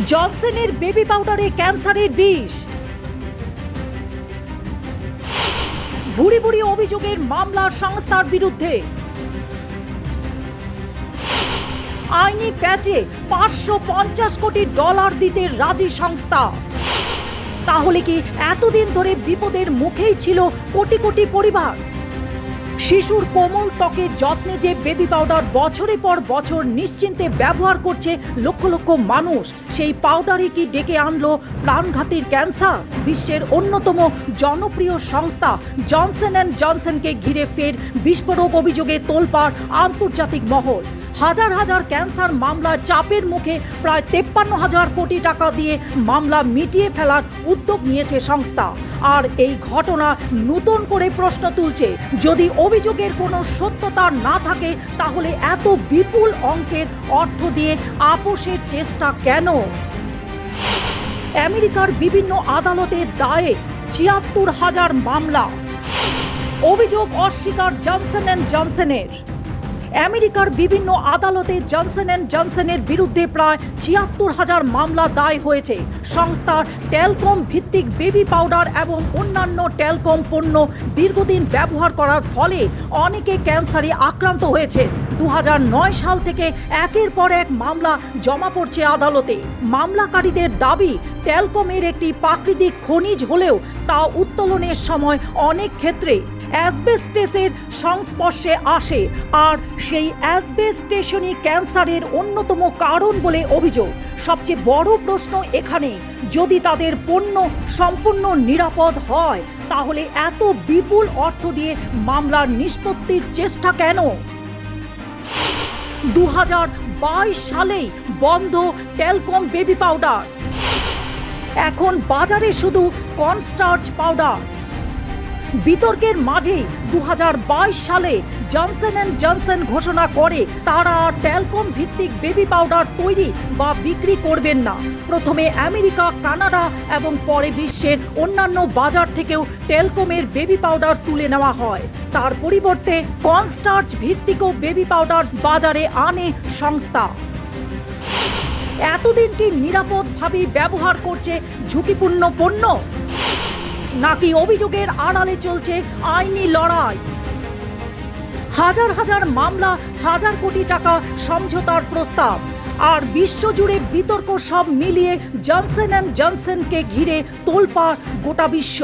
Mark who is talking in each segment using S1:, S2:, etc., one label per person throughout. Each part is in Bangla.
S1: জনসনের বেবি পাউডারে ক্যান্সারের বিষ। ভুরি ভুরি অভিযোগের মামলা সংস্থার বিরুদ্ধে। আইনি প্যাচে $550 কোটি দিতে রাজি সংস্থা। তাহলে কি এতদিন ধরে বিপদের মুখেই ছিল কোটি কোটি পরিবার? শিশুর কোমল ত্বকের যত্নে যে বেবি পাউডার বছরের পর বছর নিশ্চিন্তে ব্যবহার করছে লক্ষ লক্ষ মানুষ, সেই পাউডারই কি ডেকে আনলো প্রাণঘাতীর ক্যান্সার? বিশ্বের অন্যতম জনপ্রিয় সংস্থা জনসন অ্যান্ড জনসনকে ঘিরে ফের বিস্ফোরক অভিযোগে তোলপাড় আন্তর্জাতিক মহল। হাজার হাজার ক্যান্সার মামলা চাপের মুখে প্রায় 53,000 কোটি টাকা দিয়ে মামলা মিটিয়ে ফেলার উদ্যোগ নিয়েছে সংস্থা। আর এই ঘটনা নতুন করে প্রশ্ন তুলছে, যদি অভিযোগের কোনো সত্যতা না থাকে তাহলে এত বিপুল অঙ্কের অর্থ দিয়ে আপোষের চেষ্টা কেন? আমেরিকার বিভিন্ন আদালতে দায়ে ৭৪,000 মামলা। অভিযোগ অস্বীকার জনসন অ্যান্ড জনসনের। আমেরিকার বিভিন্ন আদালতে জনসন অ্যান্ড জনসনের বিরুদ্ধে প্রায় ৭৪,000 মামলা দায় হয়েছে। সংস্থার টেলকম ভিত্তিক বেবি পাউডার এবং অন্যান্য টেলকম পণ্য দীর্ঘদিন ব্যবহার করার ফলে অনেকে ক্যান্সারে আক্রান্ত হয়েছে। 2009 সাল থেকে একের পর এক মামলা জমা পড়ছে আদালতে। মামলাকারীদের দাবি, টেলকমের একটি প্রাকৃতিক খনিজ হলেও তা উত্তোলনের সময় অনেক ক্ষেত্রে অ্যাসবেস্টেসের সংস্পর্শে আসে, আর সেই অ্যাসবেস্টেশনই ক্যান্সারের অন্যতম কারণ বলে অভিযোগ। সবচেয়ে বড় প্রশ্ন এখানে, যদি তাদের পণ্য সম্পূর্ণ নিরাপদ হয় তাহলে এত বিপুল অর্থ দিয়ে মামলার নিষ্পত্তির চেষ্টা কেন? 2022 সালেই বন্ধ টেলকম বেবি পাউডার। এখন বাজারে শুধু কর্নস্টার্চ পাউডার। বিতর্কের মাঝেই 2022 সালে জনসন অ্যান্ড জনসন ঘোষণা করে তারা টেলকম ভিত্তিক বেবি পাউডার তৈরি বা বিক্রি করবেন না। প্রথমে আমেরিকা, কানাডা এবং পরে বিশ্বের অন্যান্য বাজার থেকেও টেলকমের বেবি পাউডার তুলে নেওয়া হয়। তার পরিবর্তে কর্নস্টার্চ ভিত্তিকও বেবি পাউডার বাজারে আনে সংস্থা। এতদিন কি নিরাপদভাবে ব্যবহার করছে ঝুঁকিপূর্ণ পণ্য, নাকি অভিযোগের আড়ালে চলছে আইনি লড়াই? হাজার হাজার মামলা, হাজার কোটি টাকা সমঝোতার প্রস্তাব, আর বিশ্বজুড়ে বিতর্ক, সব মিলিয়ে জনসন অ্যান্ড জনসনকে ঘিরে তোলপাড় গোটা বিশ্ব।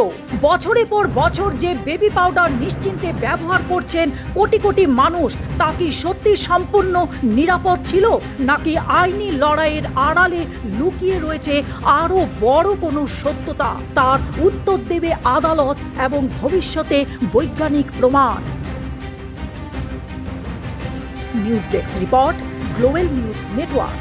S1: বছরের পর বছর যে বেবি পাউডার নিশ্চিন্তে ব্যবহার করছেন কোটি কোটি মানুষ, তা কি সত্যি সম্পূর্ণ নিরাপদ ছিল, নাকি আইনি লড়াইয়ের আড়ালে লুকিয়ে রয়েছে আরও বড় কোনো সত্যতা? তার উত্তর দেবে আদালত এবং ভবিষ্যতে বৈজ্ঞানিক প্রমাণ। News desk report, global news network.